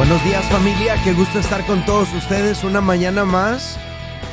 Buenos días, familia, qué gusto estar con todos ustedes una mañana más.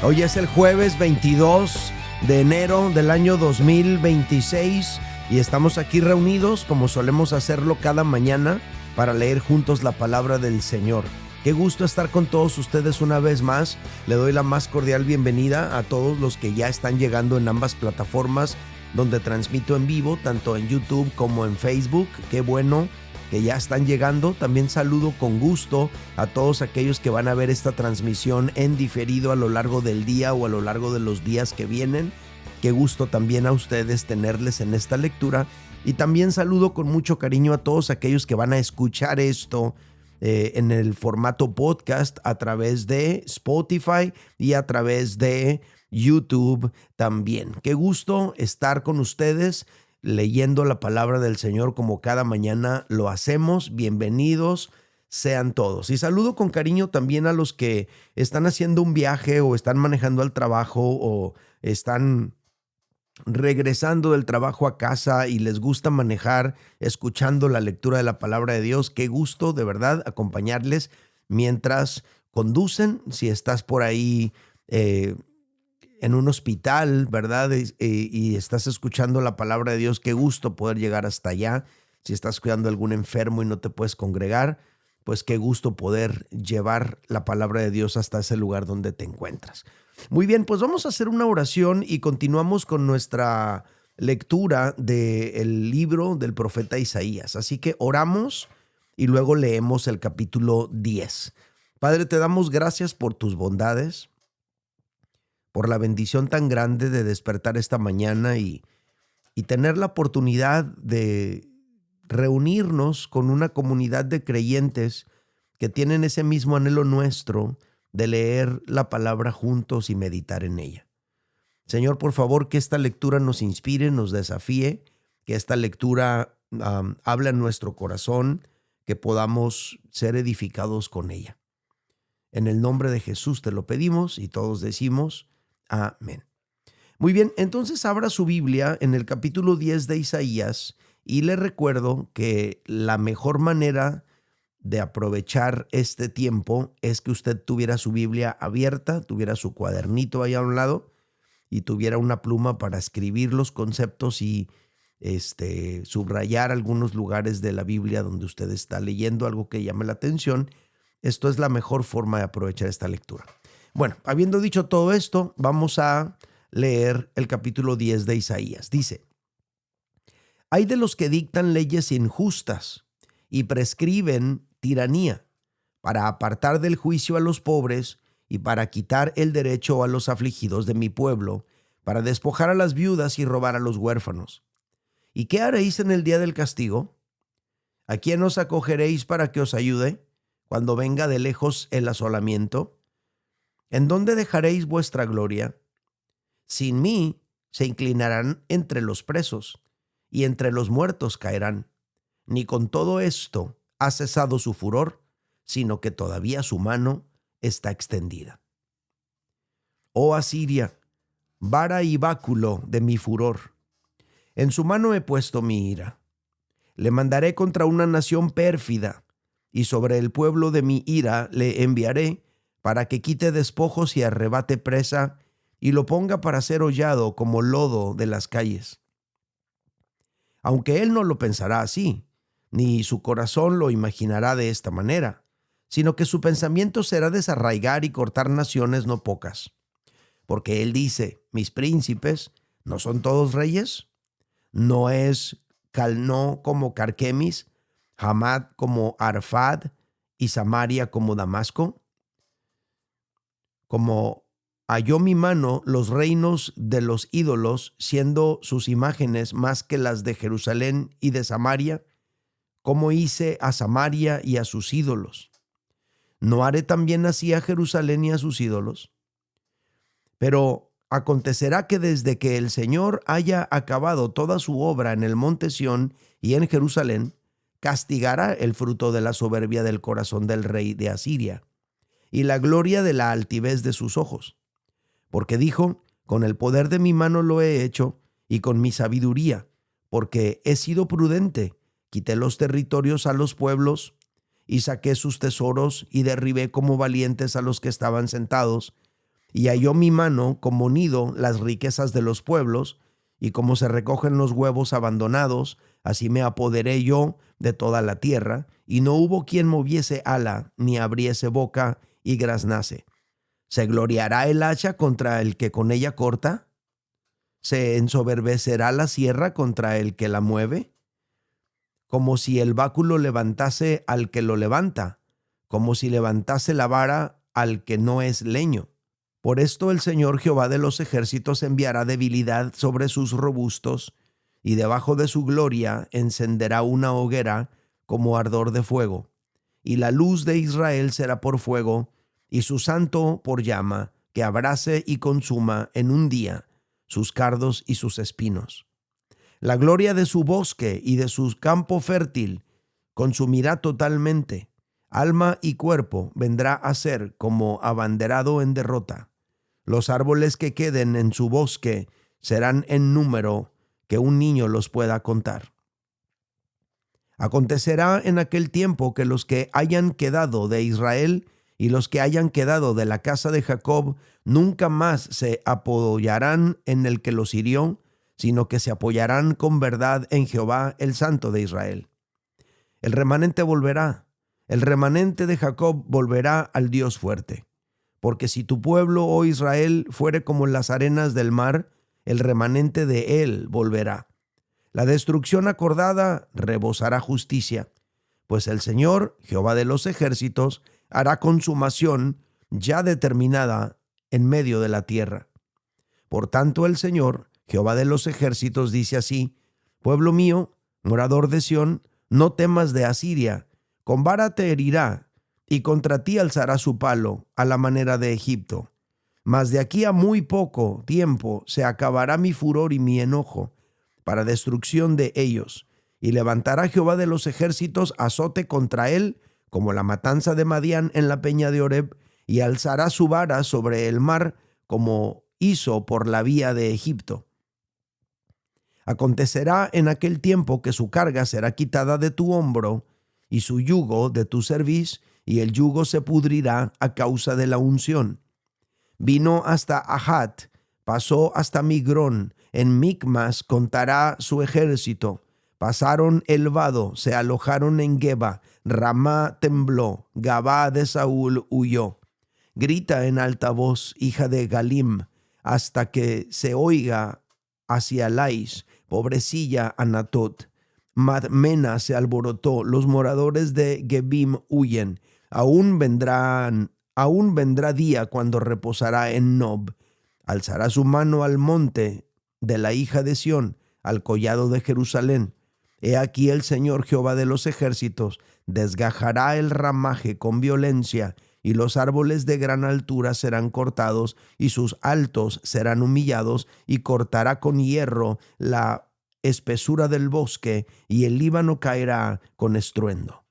Hoy es el jueves 22 de enero del año 2026 y estamos aquí reunidos como solemos hacerlo cada mañana para leer juntos la palabra del Señor. Qué gusto estar con todos ustedes una vez más. Le doy la más cordial bienvenida a todos los que ya están llegando en ambas plataformas donde transmito en vivo, tanto en YouTube como en Facebook. Qué bueno que ya están llegando. También saludo con gusto a todos aquellos que van a ver esta transmisión en diferido a lo largo del día o a lo largo de los días que vienen. Qué gusto también a ustedes tenerles en esta lectura. Y también saludo con mucho cariño a todos aquellos que van a escuchar esto en el formato podcast a través de Spotify y a través de YouTube también. Qué gusto estar con ustedes leyendo la palabra del Señor como cada mañana lo hacemos. Bienvenidos sean todos. Y saludo con cariño también a los que están haciendo un viaje o están manejando al trabajo o están regresando del trabajo a casa y les gusta manejar escuchando la lectura de la palabra de Dios. Qué gusto de verdad acompañarles mientras conducen. Si estás por ahí en un hospital, ¿verdad? Y estás escuchando la palabra de Dios, qué gusto poder llegar hasta allá. Si estás cuidando a algún enfermo y no te puedes congregar, pues qué gusto poder llevar la palabra de Dios hasta ese lugar donde te encuentras. Muy bien, pues vamos a hacer una oración y continuamos con nuestra lectura del libro del profeta Isaías. Así que oramos y luego leemos el capítulo 10. Padre, te damos gracias por tus bondades, por la bendición tan grande de despertar esta mañana y tener la oportunidad de reunirnos con una comunidad de creyentes que tienen ese mismo anhelo nuestro de leer la palabra juntos y meditar en ella. Señor, por favor, que esta lectura nos inspire, nos desafíe, que esta lectura hable en nuestro corazón, que podamos ser edificados con ella. En el nombre de Jesús te lo pedimos y todos decimos amén. Muy bien, entonces abra su Biblia en el capítulo 10 de Isaías y le recuerdo que la mejor manera de aprovechar este tiempo es que usted tuviera su Biblia abierta, tuviera su cuadernito ahí a un lado y tuviera una pluma para escribir los conceptos y subrayar algunos lugares de la Biblia donde usted está leyendo algo que llame la atención. Esto es la mejor forma de aprovechar esta lectura. Bueno, habiendo dicho todo esto, vamos a leer el capítulo 10 de Isaías. Dice: hay de los que dictan leyes injustas y prescriben tiranía para apartar del juicio a los pobres y para quitar el derecho a los afligidos de mi pueblo, para despojar a las viudas y robar a los huérfanos. ¿Y qué haréis en el día del castigo? ¿A quién os acogeréis para que os ayude cuando venga de lejos el asolamiento? ¿En dónde dejaréis vuestra gloria? Sin mí se inclinarán entre los presos, y entre los muertos caerán. Ni con todo esto ha cesado su furor, sino que todavía su mano está extendida. Oh Asiria, vara y báculo de mi furor, en su mano he puesto mi ira. Le mandaré contra una nación pérfida, y sobre el pueblo de mi ira le enviaré para que quite despojos y arrebate presa, y lo ponga para ser hollado como lodo de las calles. Aunque él no lo pensará así, ni su corazón lo imaginará de esta manera, sino que su pensamiento será desarraigar y cortar naciones no pocas. Porque él dice: mis príncipes, ¿no son todos reyes? ¿No es Calno como Carquemis, Hamad como Arfad y Samaria como Damasco? Como halló mi mano los reinos de los ídolos, siendo sus imágenes más que las de Jerusalén y de Samaria, como hice a Samaria y a sus ídolos. ¿No haré también así a Jerusalén y a sus ídolos? Pero acontecerá que desde que el Señor haya acabado toda su obra en el monte Sión y en Jerusalén, castigará el fruto de la soberbia del corazón del rey de Asiria y la gloria de la altivez de sus ojos. Porque dijo: con el poder de mi mano lo he hecho, y con mi sabiduría, porque he sido prudente, quité los territorios a los pueblos, y saqué sus tesoros y derribé como valientes a los que estaban sentados. Y halló mi mano como nido las riquezas de los pueblos, y como se recogen los huevos abandonados, así me apoderé yo de toda la tierra, y no hubo quien moviese ala, ni abriese boca, y graznase. ¿Se gloriará el hacha contra el que con ella corta? ¿Se ensoberbecerá la sierra contra el que la mueve? Como si el báculo levantase al que lo levanta, como si levantase la vara al que no es leño. Por esto el Señor Jehová de los ejércitos enviará debilidad sobre sus robustos, y debajo de su gloria encenderá una hoguera como ardor de fuego. Y la luz de Israel será por fuego, y su santo por llama, que abrase y consuma en un día sus cardos y sus espinos. La gloria de su bosque y de su campo fértil consumirá totalmente. Alma y cuerpo vendrá a ser como abanderado en derrota. Los árboles que queden en su bosque serán en número que un niño los pueda contar. Acontecerá en aquel tiempo que los que hayan quedado de Israel y los que hayan quedado de la casa de Jacob nunca más se apoyarán en el que los hirió, sino que se apoyarán con verdad en Jehová, el Santo de Israel. El remanente volverá, el remanente de Jacob volverá al Dios fuerte. Porque si tu pueblo, oh Israel, fuere como las arenas del mar, el remanente de él volverá. La destrucción acordada rebosará justicia, pues el Señor, Jehová de los ejércitos, hará consumación ya determinada en medio de la tierra. Por tanto, el Señor, Jehová de los ejércitos, dice así: pueblo mío, morador de Sión, no temas de Asiria, con vara te herirá, y contra ti alzará su palo, a la manera de Egipto. Mas de aquí a muy poco tiempo se acabará mi furor y mi enojo, para destrucción de ellos, y levantará Jehová de los ejércitos azote contra él, como la matanza de Madián en la peña de Oreb, y alzará su vara sobre el mar, como hizo por la vía de Egipto. Acontecerá en aquel tiempo que su carga será quitada de tu hombro, y su yugo de tu cerviz, y el yugo se pudrirá a causa de la unción. Vino hasta Ahat, pasó hasta Migrón, en Micmas contará su ejército. Pasaron el vado, se alojaron en Geba, Ramá tembló, Gabá de Saúl huyó. Grita en alta voz, hija de Galim, hasta que se oiga hacia Lais, pobrecilla Anatot. Madmena se alborotó, los moradores de Gebim huyen. Aún vendrá día cuando reposará en Nob. Alzará su mano al monte de la hija de Sión, al collado de Jerusalén. He aquí el Señor Jehová de los ejércitos desgajará el ramaje con violencia, y los árboles de gran altura serán cortados, y sus altos serán humillados, y cortará con hierro la espesura del bosque, y el Líbano caerá con estruendo.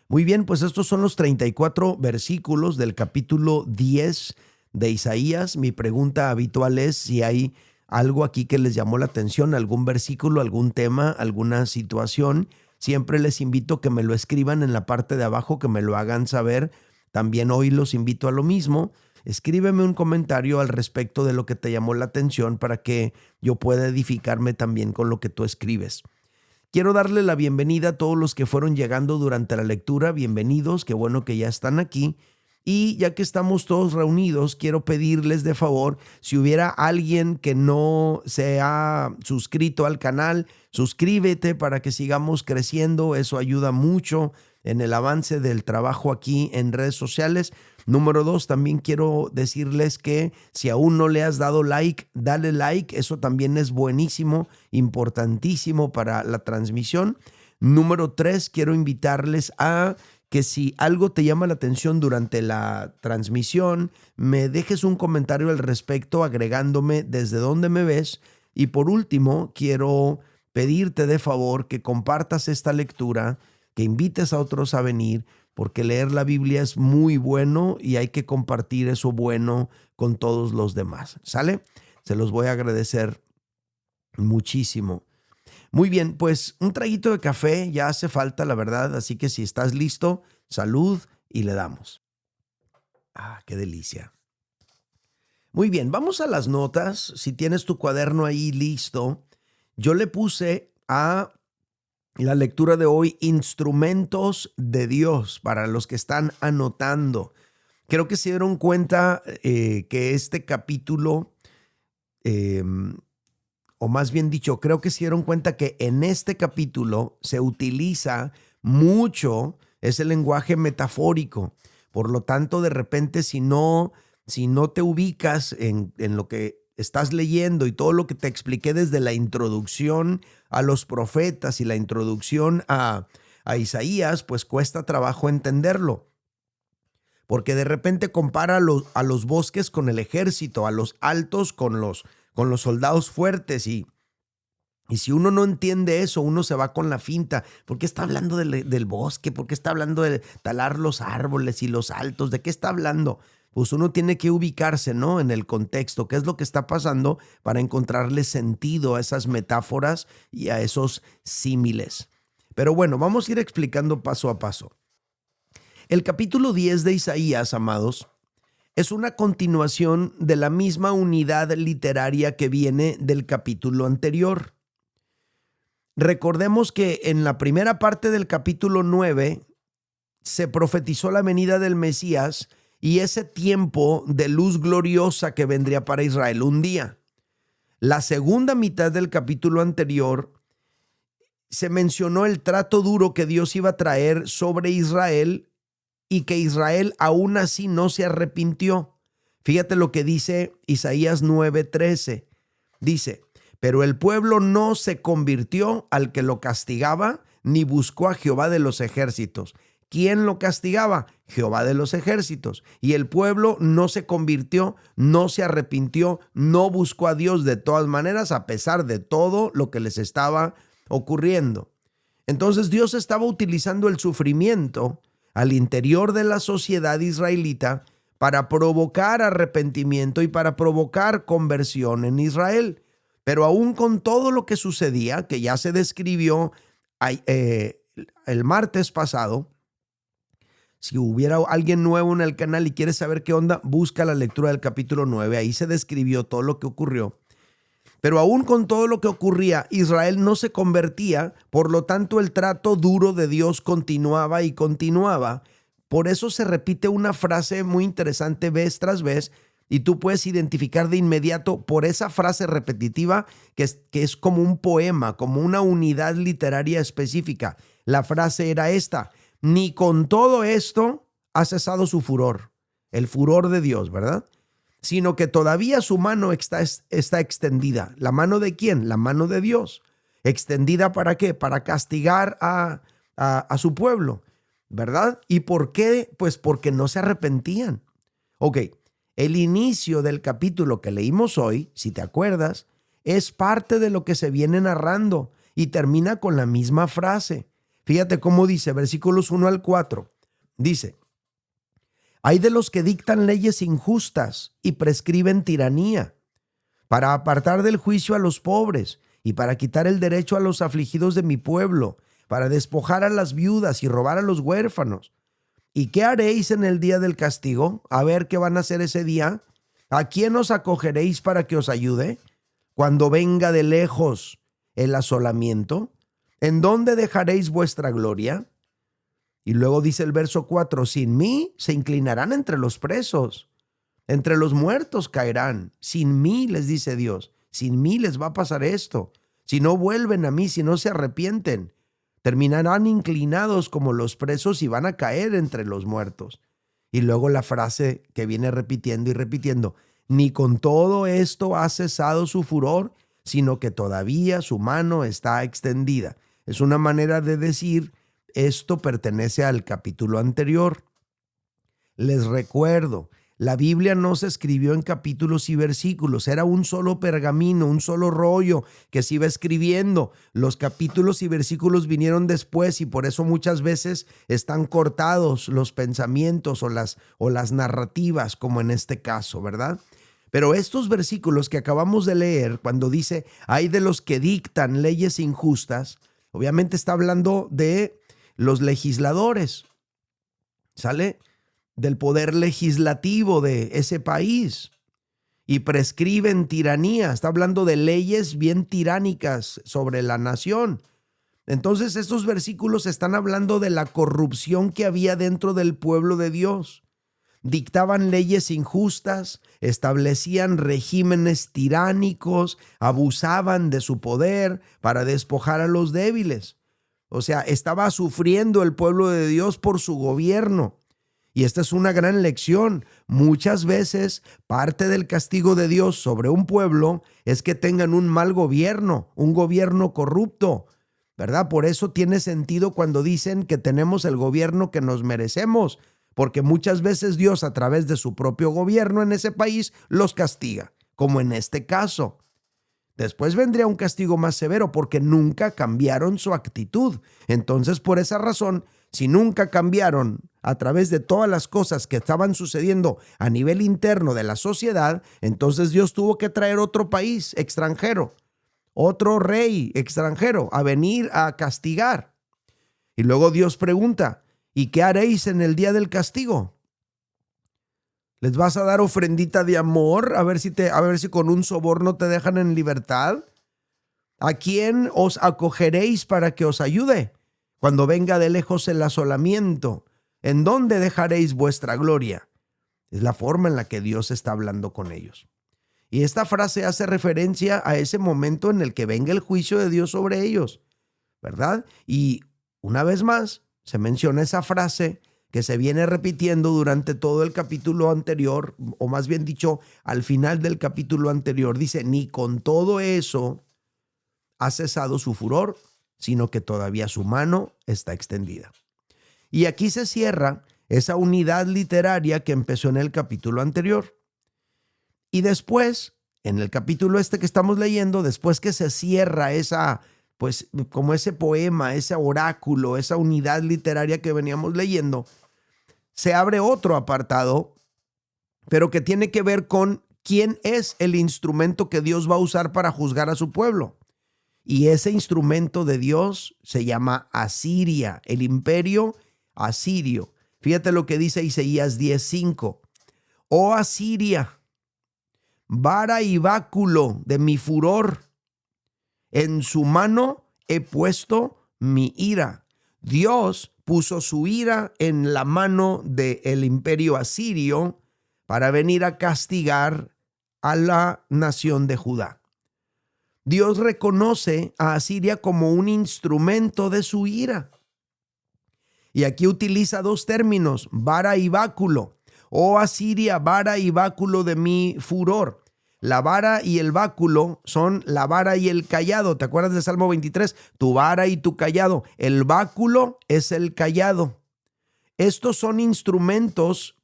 Muy bien, pues estos son los 34 versículos del capítulo 10 de Isaías. Mi pregunta habitual es si hay algo aquí que les llamó la atención, algún versículo, algún tema, alguna situación. Siempre les invito que me lo escriban en la parte de abajo, que me lo hagan saber. También hoy los invito a lo mismo. Escríbeme un comentario al respecto de lo que te llamó la atención para que yo pueda edificarme también con lo que tú escribes. Quiero darle la bienvenida a todos los que fueron llegando durante la lectura. Bienvenidos, qué bueno que ya están aquí. Y ya que estamos todos reunidos, quiero pedirles de favor, si hubiera alguien que no se ha suscrito al canal, suscríbete para que sigamos creciendo. Eso ayuda mucho en el avance del trabajo aquí en redes sociales. Número 2, también quiero decirles que si aún no le has dado like, dale like. Eso también es buenísimo, importantísimo para la transmisión. Número 3, quiero invitarles a que si algo te llama la atención durante la transmisión, me dejes un comentario al respecto agregándome desde dónde me ves. Y por último, quiero pedirte de favor que compartas esta lectura, que invites a otros a venir, porque leer la Biblia es muy bueno y hay que compartir eso bueno con todos los demás. ¿Sale? Se los voy a agradecer muchísimo. Muy bien, pues un traguito de café ya hace falta, la verdad, así que si estás listo, salud y le damos. Ah, qué delicia. Muy bien, vamos a las notas. Si tienes tu cuaderno ahí listo, yo le puse a la lectura de hoy instrumentos de Dios para los que están anotando. Creo que se dieron cuenta que este capítulo, o más bien dicho, creo que se dieron cuenta que en este capítulo se utiliza mucho ese lenguaje metafórico. Por lo tanto, de repente, si no te ubicas en lo que estás leyendo y todo lo que te expliqué desde la introducción a los profetas y la introducción a Isaías, pues cuesta trabajo entenderlo. Porque de repente compara a los bosques con el ejército, a los altos con los soldados fuertes y si uno no entiende eso, uno se va con la finta. ¿Por qué está hablando del bosque? ¿Por qué está hablando de talar los árboles y los altos? ¿De qué está hablando? Pues uno tiene que ubicarse, ¿no? En el contexto, qué es lo que está pasando para encontrarle sentido a esas metáforas y a esos símiles. Pero bueno, vamos a ir explicando paso a paso. El capítulo 10 de Isaías, amados, es una continuación de la misma unidad literaria que viene del capítulo anterior. Recordemos que en la primera parte del capítulo 9 se profetizó la venida del Mesías y ese tiempo de luz gloriosa que vendría para Israel un día. La segunda mitad del capítulo anterior se mencionó el trato duro que Dios iba a traer sobre Israel y que Israel aún así no se arrepintió. Fíjate lo que dice Isaías 9:13. Dice: pero el pueblo no se convirtió al que lo castigaba, ni buscó a Jehová de los ejércitos. ¿Quién lo castigaba? Jehová de los ejércitos. Y el pueblo no se convirtió, no se arrepintió, no buscó a Dios de todas maneras, a pesar de todo lo que les estaba ocurriendo. Entonces Dios estaba utilizando el sufrimiento al interior de la sociedad israelita para provocar arrepentimiento y para provocar conversión en Israel. Pero aún con todo lo que sucedía, que ya se describió el martes pasado, si hubiera alguien nuevo en el canal y quiere saber qué onda, busca la lectura del capítulo 9. Ahí se describió todo lo que ocurrió. Pero aún con todo lo que ocurría, Israel no se convertía, por lo tanto el trato duro de Dios continuaba y continuaba. Por eso se repite una frase muy interesante vez tras vez, y tú puedes identificar de inmediato por esa frase repetitiva que es como un poema, como una unidad literaria específica. La frase era esta: ni con todo esto ha cesado su furor, el furor de Dios, ¿verdad? Sino que todavía su mano está extendida. ¿La mano de quién? La mano de Dios. ¿Extendida para qué? Para castigar a su pueblo, ¿verdad? ¿Y por qué? Pues porque no se arrepentían. Ok. El inicio del capítulo que leímos hoy, si te acuerdas, es parte de lo que se viene narrando y termina con la misma frase. Fíjate cómo dice, versículos 1 al 4. Dice: hay de los que dictan leyes injustas y prescriben tiranía, para apartar del juicio a los pobres y para quitar el derecho a los afligidos de mi pueblo, para despojar a las viudas y robar a los huérfanos. ¿Y qué haréis en el día del castigo? A ver qué van a hacer ese día. ¿A quién os acogeréis para que os ayude? Cuando venga de lejos el asolamiento, ¿en dónde dejaréis vuestra gloria? Y luego dice el verso 4, sin mí se inclinarán entre los presos, entre los muertos caerán. Sin mí, les dice Dios, sin mí les va a pasar esto. Si no vuelven a mí, si no se arrepienten, terminarán inclinados como los presos y van a caer entre los muertos. Y luego la frase que viene repitiendo y repitiendo: ni con todo esto ha cesado su furor, sino que todavía su mano está extendida. Es una manera de decir, esto pertenece al capítulo anterior. Les recuerdo, la Biblia no se escribió en capítulos y versículos, era un solo pergamino, un solo rollo que se iba escribiendo. Los capítulos y versículos vinieron después y por eso muchas veces están cortados los pensamientos o las narrativas, como en este caso, ¿verdad? Pero estos versículos que acabamos de leer, cuando dice, hay de los que dictan leyes injustas, obviamente está hablando de los legisladores, ¿sale? Del poder legislativo de ese país. Y prescriben tiranía, está hablando de leyes bien tiránicas sobre la nación. Entonces estos versículos están hablando de la corrupción que había dentro del pueblo de Dios. Dictaban leyes injustas, establecían regímenes tiránicos, abusaban de su poder para despojar a los débiles. O sea, estaba sufriendo el pueblo de Dios por su gobierno. Y esta es una gran lección. Muchas veces parte del castigo de Dios sobre un pueblo es que tengan un mal gobierno, un gobierno corrupto, ¿verdad? Por eso tiene sentido cuando dicen que tenemos el gobierno que nos merecemos, porque muchas veces Dios a través de su propio gobierno en ese país los castiga, como en este caso. Después vendría un castigo más severo porque nunca cambiaron su actitud. Entonces, por esa razón, si nunca cambiaron a través de todas las cosas que estaban sucediendo a nivel interno de la sociedad, entonces Dios tuvo que traer otro país extranjero, otro rey extranjero a venir a castigar. Y luego Dios pregunta, ¿y qué haréis en el día del castigo? ¿Les vas a dar ofrendita de amor? A ver si con un soborno te dejan en libertad. ¿A quién os acogeréis para que os ayude? Cuando venga de lejos el asolamiento, ¿en dónde dejaréis vuestra gloria? Es la forma en la que Dios está hablando con ellos. Y esta frase hace referencia a ese momento en el que venga el juicio de Dios sobre ellos, ¿verdad? Y una vez más se menciona esa frase que se viene repitiendo durante todo el capítulo anterior, o más bien dicho, al final del capítulo anterior. Dice, ni con todo eso ha cesado su furor, sino que todavía su mano está extendida. Y aquí se cierra esa unidad literaria que empezó en el capítulo anterior. Y después, en el capítulo que estamos leyendo, después que se cierra esa, pues como ese poema, ese oráculo, esa unidad literaria que veníamos leyendo, se abre otro apartado, pero que tiene que ver con quién es el instrumento que Dios va a usar para juzgar a su pueblo. Y ese instrumento de Dios se llama Asiria, el imperio asirio. Fíjate lo que dice Isaías 10:5. Oh Asiria, vara y báculo de mi furor, en su mano he puesto mi ira. Dios puso su ira en la mano del imperio asirio para venir a castigar a la nación de Judá. Dios reconoce a Asiria como un instrumento de su ira. Y aquí utiliza dos términos, vara y báculo. Oh Asiria, vara y báculo de mi furor. La vara y el báculo son la vara y el cayado. ¿Te acuerdas de Salmo 23? Tu vara y tu cayado. El báculo es el cayado. Estos son instrumentos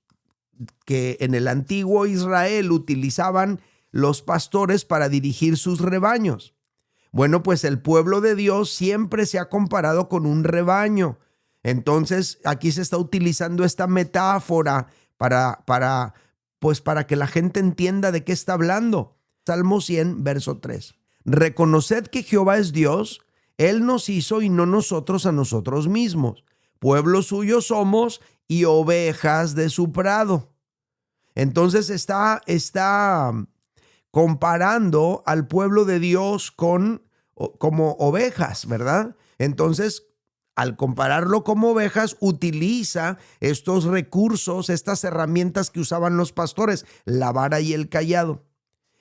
que en el antiguo Israel utilizaban los pastores para dirigir sus rebaños. Bueno, pues el pueblo de Dios siempre se ha comparado con un rebaño. Entonces, aquí se está utilizando esta metáfora para que la gente entienda de qué está hablando. Salmo 100, verso 3. Reconoced que Jehová es Dios, Él nos hizo y no nosotros a nosotros mismos. Pueblo suyo somos y ovejas de su prado. Entonces está comparando al pueblo de Dios como ovejas, ¿verdad? Entonces, al compararlo como ovejas, utiliza estos recursos, estas herramientas que usaban los pastores, la vara y el cayado.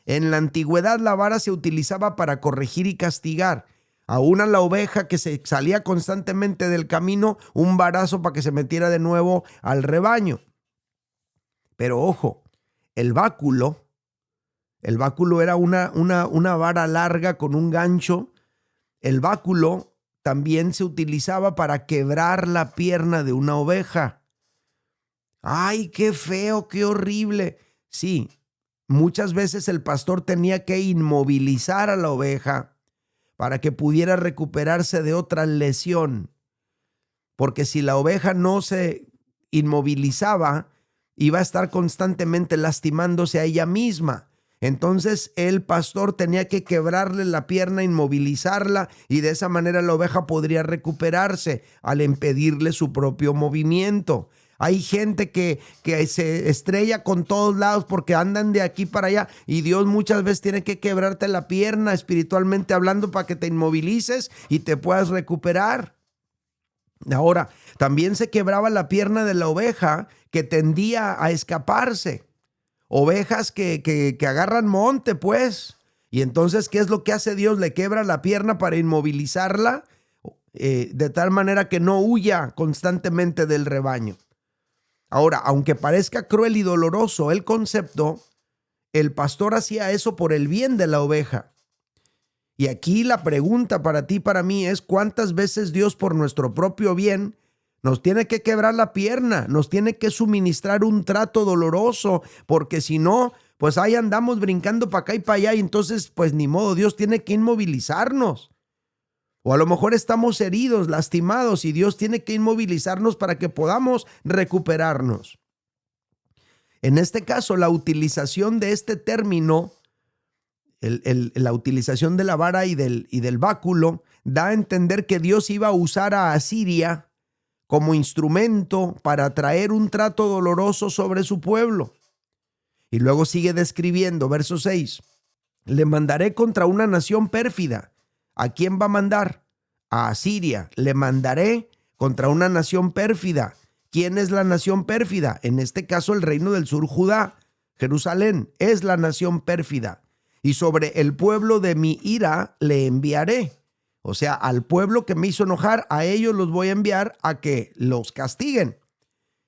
En la antigüedad, la vara se utilizaba para corregir y castigar. Aún a la oveja que se salía constantemente del camino, un varazo para que se metiera de nuevo al rebaño. Pero ojo, el báculo era una vara larga con un gancho. El báculo también se utilizaba para quebrar la pierna de una oveja. ¡Ay, qué feo, qué horrible! Sí, muchas veces el pastor tenía que inmovilizar a la oveja para que pudiera recuperarse de otra lesión. Porque si la oveja no se inmovilizaba, iba a estar constantemente lastimándose a ella misma. Entonces el pastor tenía que quebrarle la pierna, inmovilizarla, y de esa manera la oveja podría recuperarse al impedirle su propio movimiento. Hay gente que se estrella con todos lados porque andan de aquí para allá, y Dios muchas veces tiene que quebrarte la pierna espiritualmente hablando para que te inmovilices y te puedas recuperar. Ahora, también se quebraba la pierna de la oveja que tendía a escaparse. Ovejas que agarran monte, pues. Y entonces, ¿qué es lo que hace Dios? Le quebra la pierna para inmovilizarla, de tal manera que no huya constantemente del rebaño. Ahora, aunque parezca cruel y doloroso el concepto, el pastor hacía eso por el bien de la oveja. Y aquí la pregunta para ti y para mí es: ¿cuántas veces Dios, por nuestro propio bien, nos tiene que quebrar la pierna, nos tiene que suministrar un trato doloroso? Porque si no, pues ahí andamos brincando para acá y para allá, y entonces pues ni modo, Dios tiene que inmovilizarnos. O a lo mejor estamos heridos, lastimados, y Dios tiene que inmovilizarnos para que podamos recuperarnos. En este caso, la utilización de este término, la utilización de la vara y del báculo, da a entender que Dios iba a usar a Asiria como instrumento para traer un trato doloroso sobre su pueblo. Y luego sigue describiendo, verso 6. Le mandaré contra una nación pérfida. ¿A quién va a mandar? A Asiria. Le mandaré contra una nación pérfida. ¿Quién es la nación pérfida? En este caso, el reino del sur, Judá. Jerusalén es la nación pérfida. Y sobre el pueblo de mi ira le enviaré. O sea, al pueblo que me hizo enojar, a ellos los voy a enviar a que los castiguen.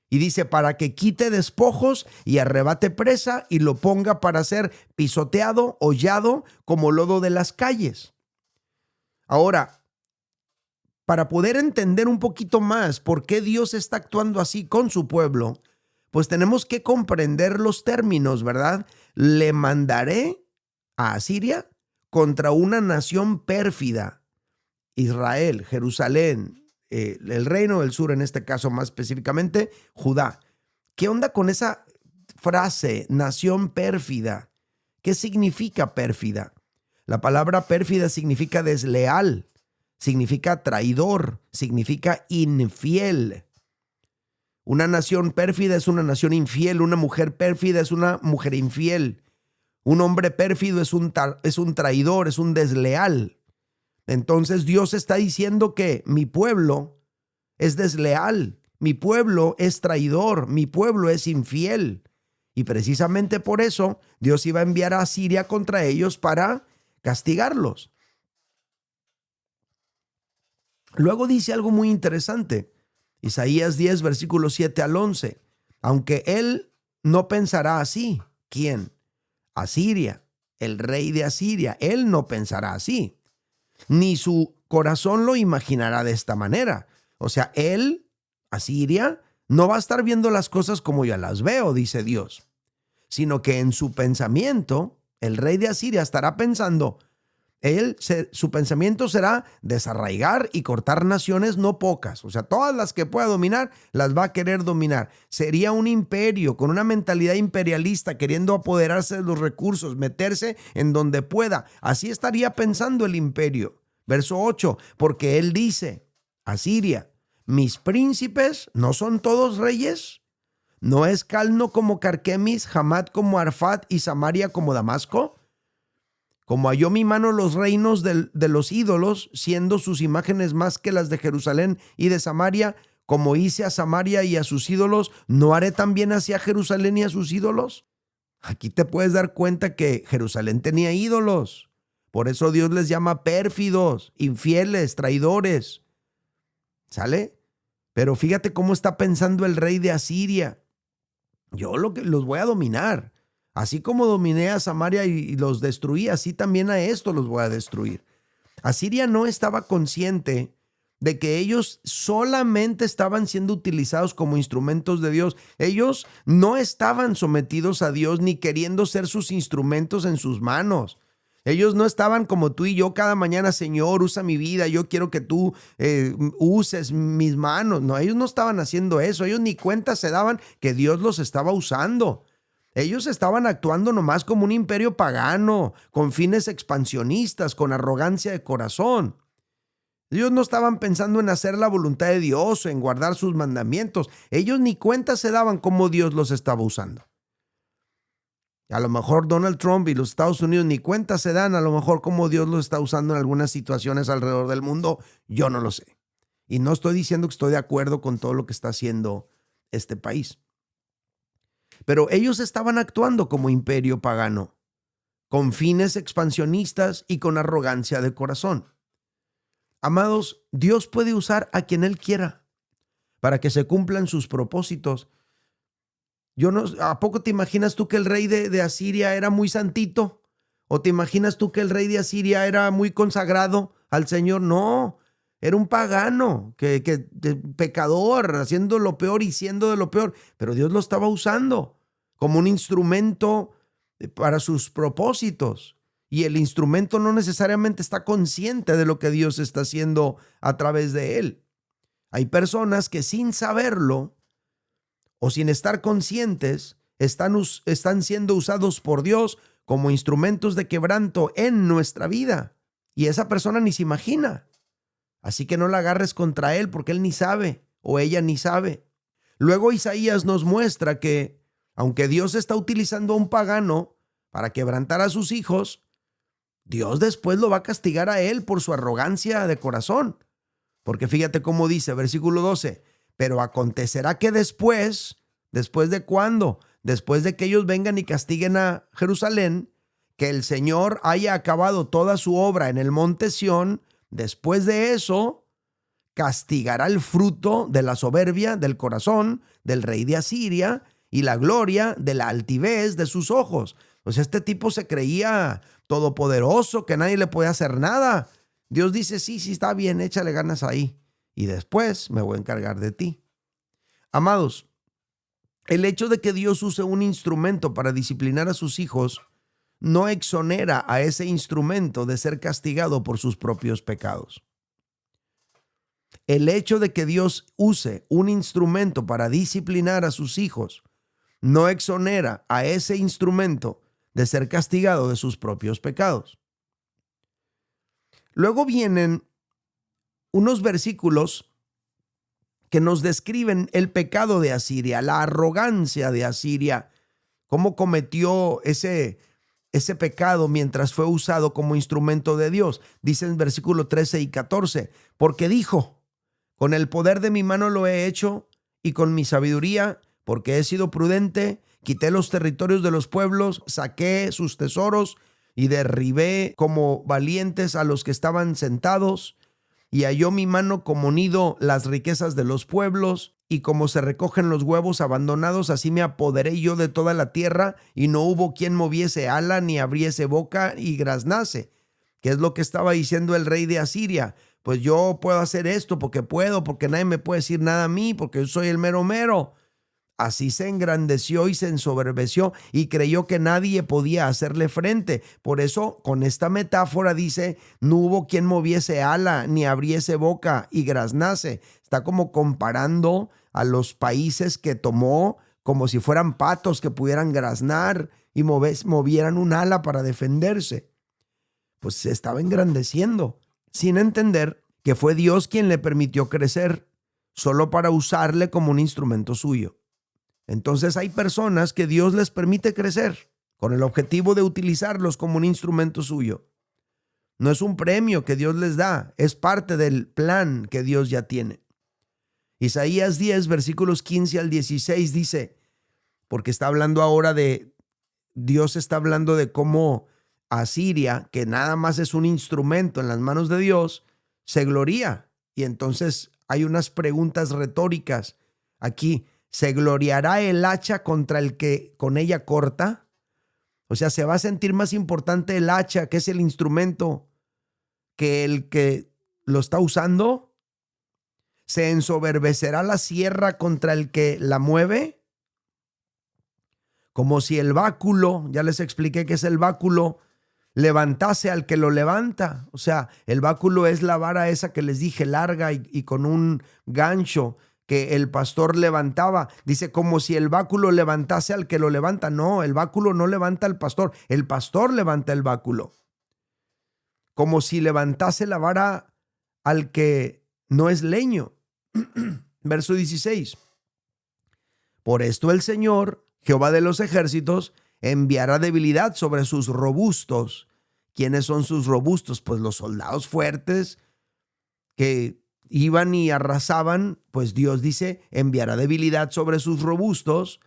Y dice, para que quite despojos y arrebate presa y lo ponga para ser pisoteado, hollado como lodo de las calles. Ahora, para poder entender un poquito más por qué Dios está actuando así con su pueblo, pues tenemos que comprender los términos, ¿verdad? Le mandaré a Asiria contra una nación pérfida. Israel, Jerusalén, el reino del sur, en este caso más específicamente, Judá. ¿Qué onda con esa frase, nación pérfida? ¿Qué significa pérfida? La palabra pérfida significa desleal, significa traidor, significa infiel. Una nación pérfida es una nación infiel, una mujer pérfida es una mujer infiel. Un hombre pérfido es un traidor, es un desleal. Entonces Dios está diciendo que mi pueblo es desleal, mi pueblo es traidor, mi pueblo es infiel. Y precisamente por eso Dios iba a enviar a Asiria contra ellos para castigarlos. Luego dice algo muy interesante. Isaías 10, versículos 7 al 11. Aunque él no pensará así. ¿Quién? Asiria, el rey de Asiria. Él no pensará así. Ni su corazón lo imaginará de esta manera. O sea, él, Asiria, no va a estar viendo las cosas como yo las veo, dice Dios. Sino que en su pensamiento, el rey de Asiria estará pensando, su pensamiento será desarraigar y cortar naciones no pocas. O sea, todas las que pueda dominar, las va a querer dominar. Sería un imperio con una mentalidad imperialista, queriendo apoderarse de los recursos, meterse en donde pueda. Así estaría pensando el imperio. Verso 8, porque él dice, Asiria, mis príncipes no son todos reyes. ¿No es Calno como Carquemis, Hamat como Arfat y Samaria como Damasco? Como halló mi mano los reinos de los ídolos, siendo sus imágenes más que las de Jerusalén y de Samaria, como hice a Samaria y a sus ídolos, ¿no haré también hacia Jerusalén y a sus ídolos? Aquí te puedes dar cuenta que Jerusalén tenía ídolos. Por eso Dios les llama pérfidos, infieles, traidores. ¿Sale? Pero fíjate cómo está pensando el rey de Asiria. Yo los voy a dominar. Así como dominé a Samaria y los destruí, así también a esto los voy a destruir. Asiria no estaba consciente de que ellos solamente estaban siendo utilizados como instrumentos de Dios. Ellos no estaban sometidos a Dios ni queriendo ser sus instrumentos en sus manos. Ellos no estaban como tú y yo cada mañana, Señor, usa mi vida, yo quiero que tú uses mis manos. No, ellos no estaban haciendo eso. Ellos ni cuenta se daban que Dios los estaba usando. Ellos estaban actuando nomás como un imperio pagano, con fines expansionistas, con arrogancia de corazón. Ellos no estaban pensando en hacer la voluntad de Dios o en guardar sus mandamientos. Ellos ni cuenta se daban cómo Dios los estaba usando. A lo mejor Donald Trump y los Estados Unidos ni cuenta se dan a lo mejor cómo Dios los está usando en algunas situaciones alrededor del mundo. Yo no lo sé. Y no estoy diciendo que estoy de acuerdo con todo lo que está haciendo este país. Pero ellos estaban actuando como imperio pagano, con fines expansionistas y con arrogancia de corazón. Amados, Dios puede usar a quien Él quiera para que se cumplan sus propósitos. ¿A poco te imaginas tú que el rey de Asiria era muy santito? ¿O te imaginas tú que el rey de Asiria era muy consagrado al Señor? No, era un pagano, pecador, haciendo lo peor y siendo de lo peor. Pero Dios lo estaba usando como un instrumento para sus propósitos. Y el instrumento no necesariamente está consciente de lo que Dios está haciendo a través de él. Hay personas que sin saberlo o sin estar conscientes están siendo usados por Dios como instrumentos de quebranto en nuestra vida. Y esa persona ni se imagina. Así que no la agarres contra él porque él ni sabe o ella ni sabe. Luego Isaías nos muestra que aunque Dios está utilizando a un pagano para quebrantar a sus hijos, Dios después lo va a castigar a él por su arrogancia de corazón. Porque fíjate cómo dice, versículo 12, pero acontecerá que ¿después de cuándo? Después de que ellos vengan y castiguen a Jerusalén, que el Señor haya acabado toda su obra en el monte Sión, después de eso, castigará el fruto de la soberbia del corazón del rey de Asiria y la gloria de la altivez de sus ojos. O sea, este tipo se creía todopoderoso, que nadie le podía hacer nada. Dios dice, sí, está bien, échale ganas ahí. Y después me voy a encargar de ti. Amados, el hecho de que Dios use un instrumento para disciplinar a sus hijos no exonera a ese instrumento de ser castigado por sus propios pecados. El hecho de que Dios use un instrumento para disciplinar a sus hijos no exonera a ese instrumento de ser castigado de sus propios pecados. Luego vienen unos versículos que nos describen el pecado de Asiria, la arrogancia de Asiria, cómo cometió ese pecado mientras fue usado como instrumento de Dios. Dice en versículo 13 y 14, porque dijo, con el poder de mi mano lo he hecho y con mi sabiduría, porque he sido prudente, quité los territorios de los pueblos, saqué sus tesoros y derribé como valientes a los que estaban sentados, y halló mi mano como nido las riquezas de los pueblos, y como se recogen los huevos abandonados, así me apoderé yo de toda la tierra, y no hubo quien moviese ala, ni abriese boca, y graznase. ¿Qué es lo que estaba diciendo el rey de Asiria? Pues yo puedo hacer esto porque puedo, porque nadie me puede decir nada a mí, porque yo soy el mero mero. Así se engrandeció y se ensoberbeció y creyó que nadie podía hacerle frente. Por eso, con esta metáfora dice, no hubo quien moviese ala, ni abriese boca y graznase. Está como comparando a los países que tomó como si fueran patos que pudieran graznar y movieran un ala para defenderse. Pues se estaba engrandeciendo, sin entender que fue Dios quien le permitió crecer, solo para usarle como un instrumento suyo. Entonces hay personas que Dios les permite crecer con el objetivo de utilizarlos como un instrumento suyo. No es un premio que Dios les da, es parte del plan que Dios ya tiene. Isaías 10, versículos 15 al 16 dice, porque está hablando ahora Dios está hablando de cómo Asiria, que nada más es un instrumento en las manos de Dios, se gloría. Y entonces hay unas preguntas retóricas aquí. ¿Se gloriará el hacha contra el que con ella corta? O sea, ¿se va a sentir más importante el hacha, que es el instrumento, que el que lo está usando? ¿Se ensoberbecerá la sierra contra el que la mueve? Como si el báculo, ya les expliqué qué es el báculo, levantase al que lo levanta. O sea, el báculo es la vara esa que les dije, larga y con un gancho que el pastor levantaba. Dice, como si el báculo levantase al que lo levanta. No, el báculo no levanta al pastor, el pastor levanta el báculo. Como si levantase la vara al que no es leño. Verso 16. Por esto el Señor, Jehová de los ejércitos, enviará debilidad sobre sus robustos. ¿Quiénes son sus robustos? Pues los soldados fuertes que iban y arrasaban. Pues Dios dice, enviará debilidad sobre sus robustos,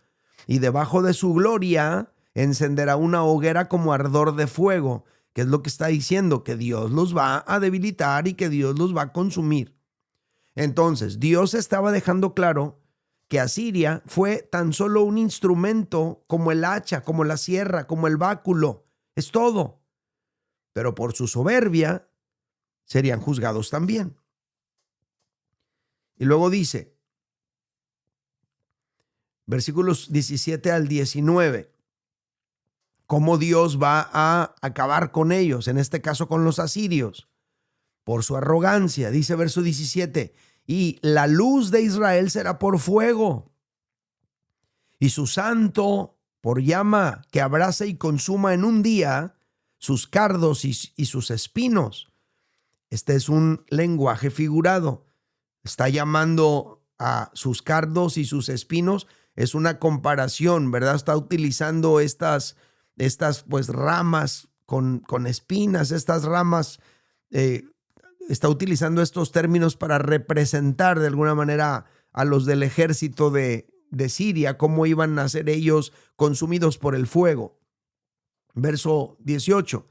y debajo de su gloria encenderá una hoguera como ardor de fuego. ¿Qué es lo que está diciendo? Que Dios los va a debilitar y que Dios los va a consumir. Entonces, Dios estaba dejando claro que Asiria fue tan solo un instrumento, como el hacha, como la sierra, como el báculo. Es todo. Pero por su soberbia serían juzgados también. Y luego dice, versículos 17 al 19, cómo Dios va a acabar con ellos, en este caso con los asirios, por su arrogancia. Dice verso 17, y la luz de Israel será por fuego, y su santo por llama que abrase y consuma en un día sus cardos y sus espinos. Este es un lenguaje figurado. Está llamando a sus cardos y sus espinos. Es una comparación, ¿verdad? Está utilizando estas pues ramas con espinas, estas ramas. Está utilizando estos términos para representar de alguna manera a los del ejército de Siria, cómo iban a ser ellos consumidos por el fuego. Verso 18.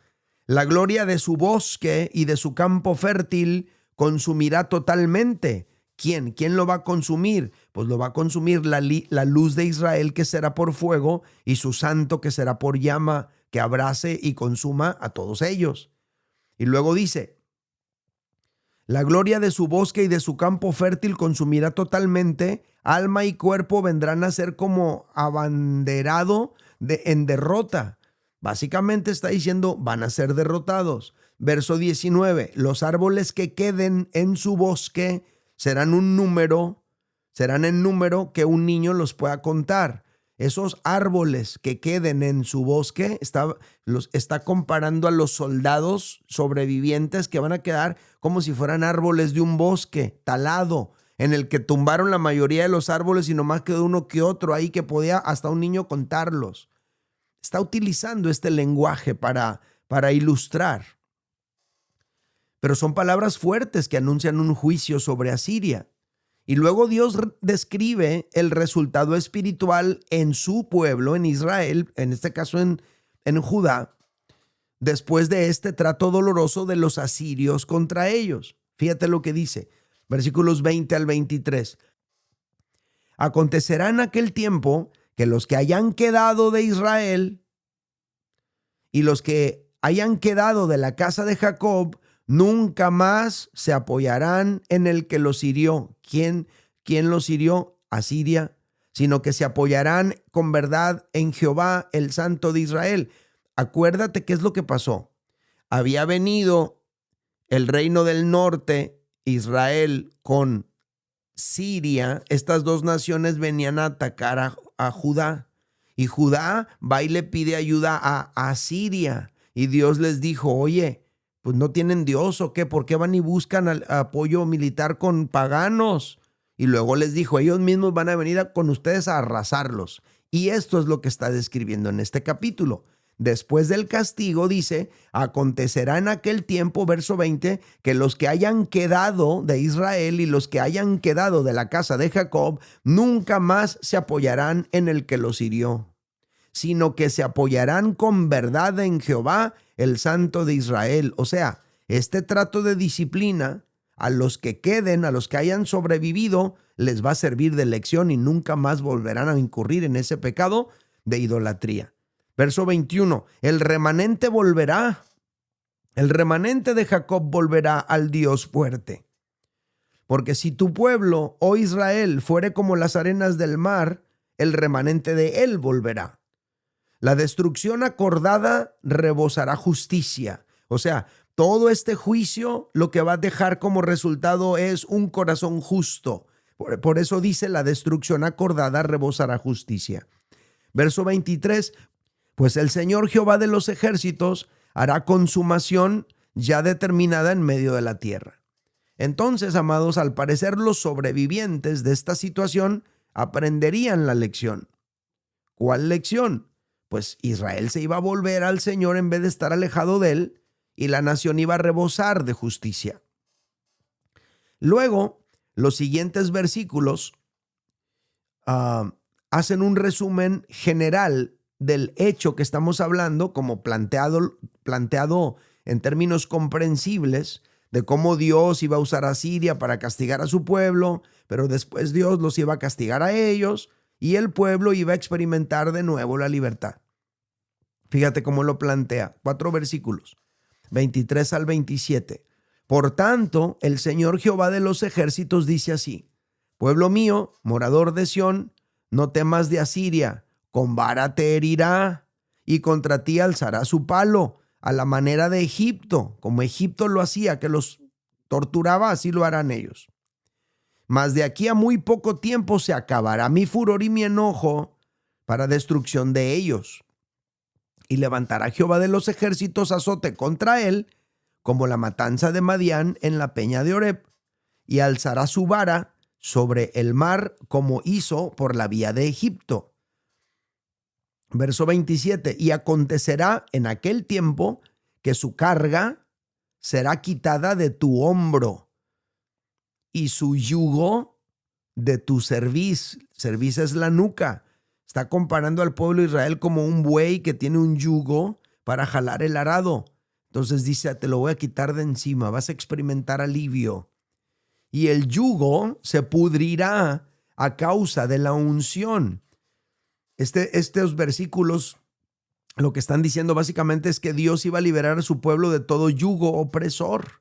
La gloria de su bosque y de su campo fértil consumirá totalmente. ¿Quién? ¿Quién lo va a consumir? Pues lo va a consumir la luz de Israel, que será por fuego, y su santo, que será por llama, que abrace y consuma a todos ellos. Y luego dice, la gloria de su bosque y de su campo fértil consumirá totalmente, alma y cuerpo vendrán a ser como abanderado en derrota. Básicamente está diciendo, van a ser derrotados. Verso 19, los árboles que queden en su bosque serán en número que un niño los pueda contar. Esos árboles que queden en su bosque está comparando a los soldados sobrevivientes que van a quedar como si fueran árboles de un bosque talado, en el que tumbaron la mayoría de los árboles y nomás quedó uno que otro ahí que podía hasta un niño contarlos. Está utilizando este lenguaje para ilustrar. Pero son palabras fuertes que anuncian un juicio sobre Asiria. Y luego Dios describe el resultado espiritual en su pueblo, en Israel, en este caso en Judá, después de este trato doloroso de los asirios contra ellos. Fíjate lo que dice, versículos 20 al 23. Acontecerá en aquel tiempo que los que hayan quedado de Israel y los que hayan quedado de la casa de Jacob nunca más se apoyarán en el que los hirió. ¿Quién los hirió? Asiria. Sino que se apoyarán con verdad en Jehová, el Santo de Israel. Acuérdate qué es lo que pasó. Había venido el reino del norte, Israel, con Siria. Estas dos naciones venían a atacar a Judá. Y Judá va y le pide ayuda a Asiria. Y Dios les dijo, oye, pues no tienen Dios o qué, ¿por qué van y buscan apoyo militar con paganos? Y luego les dijo, ellos mismos van a venir con ustedes a arrasarlos. Y esto es lo que está describiendo en este capítulo. Después del castigo, dice, acontecerá en aquel tiempo, verso 20, que los que hayan quedado de Israel y los que hayan quedado de la casa de Jacob nunca más se apoyarán en el que los hirió, sino que se apoyarán con verdad en Jehová, el Santo de Israel. O sea, este trato de disciplina a los que queden, a los que hayan sobrevivido, les va a servir de lección y nunca más volverán a incurrir en ese pecado de idolatría. Verso 21, el remanente volverá, el remanente de Jacob volverá al Dios fuerte. Porque si tu pueblo, oh Israel, fuere como las arenas del mar, el remanente de él volverá. La destrucción acordada rebosará justicia. O sea, todo este juicio lo que va a dejar como resultado es un corazón justo. Por eso dice, la destrucción acordada rebosará justicia. Verso 23, pues el Señor Jehová de los ejércitos hará consumación ya determinada en medio de la tierra. Entonces, amados, al parecer los sobrevivientes de esta situación aprenderían la lección. ¿Cuál lección? Pues Israel se iba a volver al Señor en vez de estar alejado de él, y la nación iba a rebosar de justicia. Luego, los siguientes versículos hacen un resumen general del hecho que estamos hablando, como planteado en términos comprensibles, de cómo Dios iba a usar a Siria para castigar a su pueblo, pero después Dios los iba a castigar a ellos y el pueblo iba a experimentar de nuevo la libertad. Fíjate cómo lo plantea, 4 versículos, 23 al 27. Por tanto, el Señor Jehová de los ejércitos dice así: pueblo mío, morador de Sión, no temas de Asiria, con vara te herirá y contra ti alzará su palo, a la manera de Egipto, como Egipto lo hacía, que los torturaba, así lo harán ellos. Mas de aquí a muy poco tiempo se acabará mi furor y mi enojo para destrucción de ellos. Y levantará Jehová de los ejércitos azote contra él, como la matanza de Madián en la peña de Oreb, y alzará su vara sobre el mar como hizo por la vía de Egipto. Verso 27, y acontecerá en aquel tiempo que su carga será quitada de tu hombro y su yugo de tu cerviz. Cerviz es la nuca. Está comparando al pueblo de Israel como un buey que tiene un yugo para jalar el arado. Entonces dice, te lo voy a quitar de encima, vas a experimentar alivio. Y el yugo se pudrirá a causa de la unción. Estos versículos lo que están diciendo básicamente es que Dios iba a liberar a su pueblo de todo yugo opresor.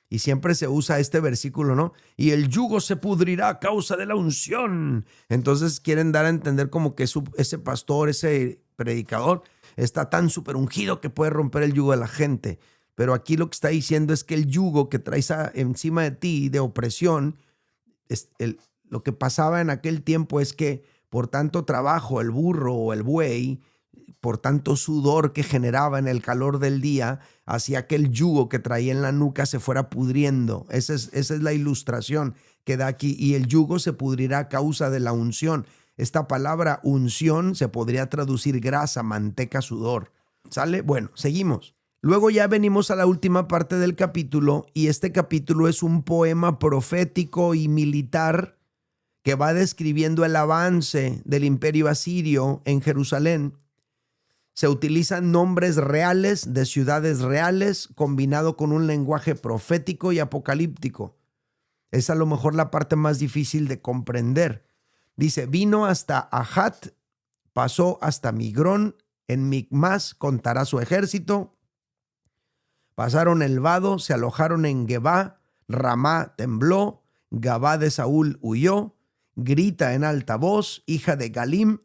Y siempre se usa este versículo, ¿no? Y el yugo se pudrirá a causa de la unción. Entonces quieren dar a entender como que ese pastor, ese predicador, está tan súper ungido que puede romper el yugo de la gente. Pero aquí lo que está diciendo es que el yugo que traes encima de ti de opresión, lo que pasaba en aquel tiempo es que por tanto trabajo, el burro o el buey, por tanto sudor que generaba en el calor del día, hacía que el yugo que traía en la nuca se fuera pudriendo. Esa es la ilustración que da aquí. Y el yugo se pudrirá a causa de la unción. Esta palabra unción se podría traducir grasa, manteca, sudor. ¿Sale? Bueno, seguimos. Luego ya venimos a la última parte del capítulo, y este capítulo es un poema profético y militar que va describiendo el avance del imperio asirio en Jerusalén. Se utilizan nombres reales de ciudades reales combinado con un lenguaje profético y apocalíptico. Es a lo mejor la parte más difícil de comprender. Dice, vino hasta Ahat, pasó hasta Migrón, en Micmas contará su ejército. Pasaron el vado, se alojaron en Gebá, Ramá tembló, Gabá de Saúl huyó. Grita en alta voz, hija de Galim,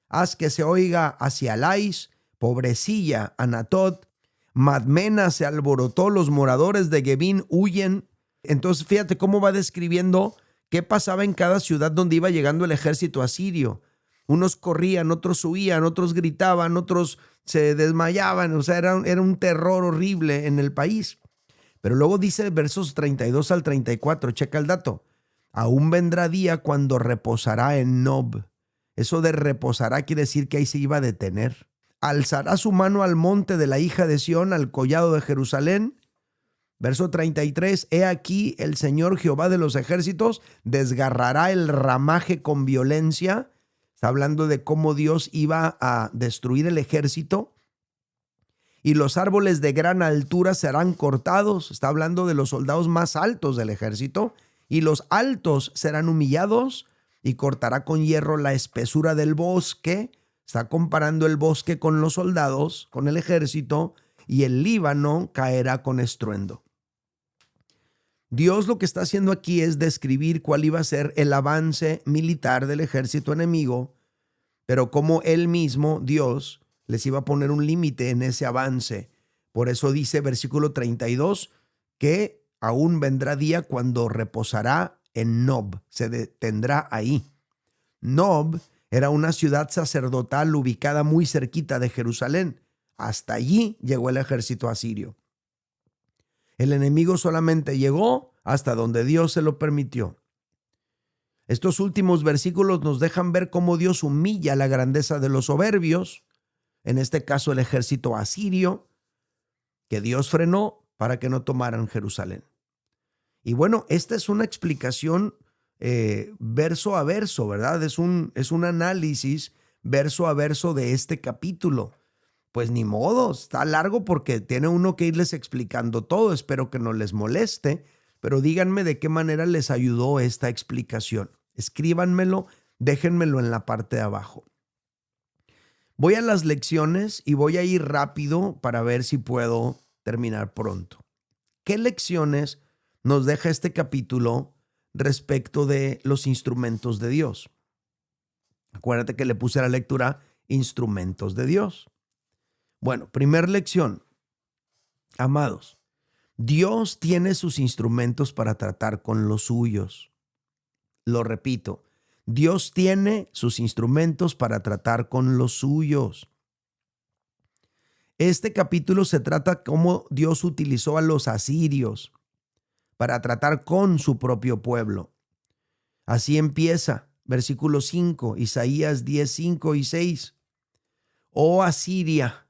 haz que se oiga hacia Lais, pobrecilla Anatot. Madmena se alborotó, los moradores de Gebín huyen. Entonces fíjate cómo va describiendo qué pasaba en cada ciudad donde iba llegando el ejército asirio. Unos corrían, otros huían, otros gritaban, otros se desmayaban. O sea, era un terror horrible en el país. Pero luego dice versos 32 al 34, checa el dato. Aún vendrá día cuando reposará en Nob. Eso de reposará quiere decir que ahí se iba a detener. Alzará su mano al monte de la hija de Sión, al collado de Jerusalén. Verso 33, he aquí el Señor Jehová de los ejércitos desgarrará el ramaje con violencia. Está hablando de cómo Dios iba a destruir el ejército. Y los árboles de gran altura serán cortados. Está hablando de los soldados más altos del ejército. Y los altos serán humillados, y cortará con hierro la espesura del bosque. Está comparando el bosque con los soldados, con el ejército, y el Líbano caerá con estruendo. Dios lo que está haciendo aquí es describir cuál iba a ser el avance militar del ejército enemigo, pero cómo él mismo, Dios, les iba a poner un límite en ese avance. Por eso dice versículo 32 que aún vendrá día cuando reposará en Nob, se detendrá ahí. Nob era una ciudad sacerdotal ubicada muy cerquita de Jerusalén. Hasta allí llegó el ejército asirio. El enemigo solamente llegó hasta donde Dios se lo permitió. Estos últimos versículos nos dejan ver cómo Dios humilla la grandeza de los soberbios, en este caso el ejército asirio, que Dios frenó para que no tomaran Jerusalén. Y bueno, esta es una explicación verso a verso, ¿verdad? Es un análisis verso a verso de este capítulo. Pues ni modo, está largo porque tiene uno que irles explicando todo. Espero que no les moleste, pero díganme de qué manera les ayudó esta explicación. Escríbanmelo, déjenmelo en la parte de abajo. Voy a las lecciones y voy a ir rápido para ver si puedo terminar pronto. ¿Qué lecciones nos deja este capítulo respecto de los instrumentos de Dios? Acuérdate que le puse a la lectura instrumentos de Dios. Bueno, primer lección. Amados, Dios tiene sus instrumentos para tratar con los suyos. Lo repito, Dios tiene sus instrumentos para tratar con los suyos. Este capítulo se trata cómo Dios utilizó a los asirios para tratar con su propio pueblo. Así empieza, versículo 5, Isaías 10, 5 y 6. Oh Asiria,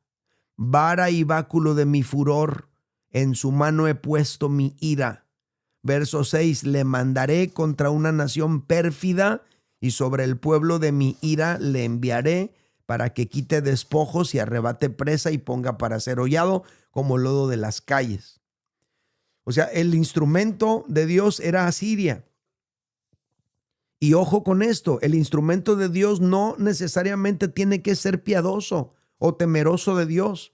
vara y báculo de mi furor, en su mano he puesto mi ira. Verso 6, le mandaré contra una nación pérfida y sobre el pueblo de mi ira le enviaré para que quite despojos y arrebate presa y ponga para ser hollado como lodo de las calles. O sea, el instrumento de Dios era Asiria. Y ojo con esto, el instrumento de Dios no necesariamente tiene que ser piadoso o temeroso de Dios.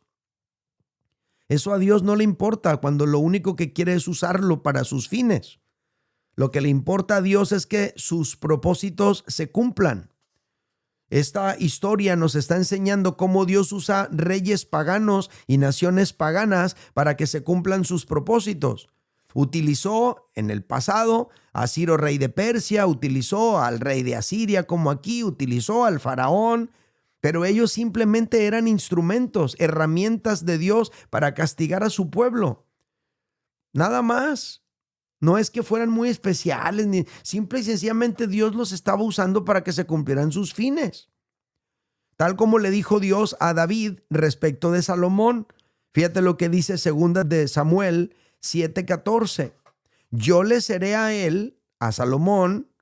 Eso a Dios no le importa cuando lo único que quiere es usarlo para sus fines. Lo que le importa a Dios es que sus propósitos se cumplan. Esta historia nos está enseñando cómo Dios usa reyes paganos y naciones paganas para que se cumplan sus propósitos. Utilizó en el pasado a Ciro, rey de Persia, utilizó al rey de Asiria como aquí, utilizó al faraón, pero ellos simplemente eran instrumentos, herramientas de Dios para castigar a su pueblo. Nada más. No es que fueran muy especiales, ni simple y sencillamente Dios los estaba usando para que se cumplieran sus fines. Tal como le dijo Dios a David respecto de Salomón. Fíjate lo que dice 2 de Samuel 7:14. Yo le seré a él, a Salomón,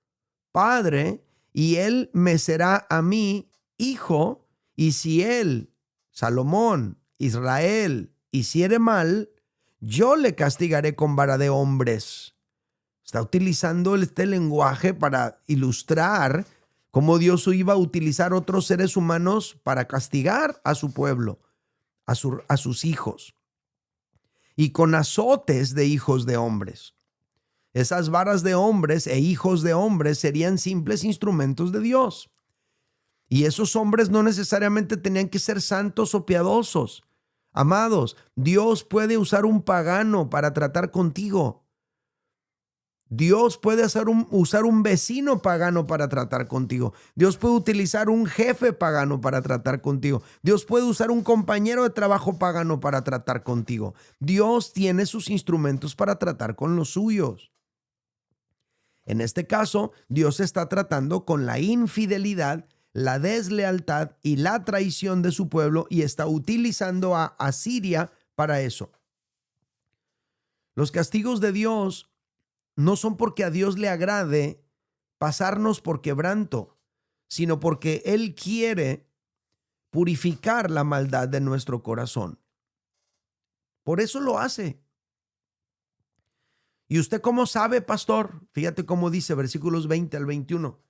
padre, y él me será a mí hijo, y si él, Salomón, Israel, hiciere mal, yo le castigaré con vara de hombres. Está utilizando este lenguaje para ilustrar cómo Dios iba a utilizar otros seres humanos para castigar a su pueblo, a sus hijos, y con azotes de hijos de hombres. Esas varas de hombres e hijos de hombres serían simples instrumentos de Dios. Y esos hombres no necesariamente tenían que ser santos o piadosos. Amados, Dios puede usar un pagano para tratar contigo. Dios puede usar un vecino pagano para tratar contigo. Dios puede utilizar un jefe pagano para tratar contigo. Dios puede usar un compañero de trabajo pagano para tratar contigo. Dios tiene sus instrumentos para tratar con los suyos. En este caso, Dios está tratando con la infidelidad, la deslealtad y la traición de su pueblo y está utilizando a Asiria para eso. Los castigos de Dios no son porque a Dios le agrade pasarnos por quebranto, sino porque Él quiere purificar la maldad de nuestro corazón. Por eso lo hace. ¿Y usted cómo sabe, pastor? Fíjate cómo dice versículos 20 al 21.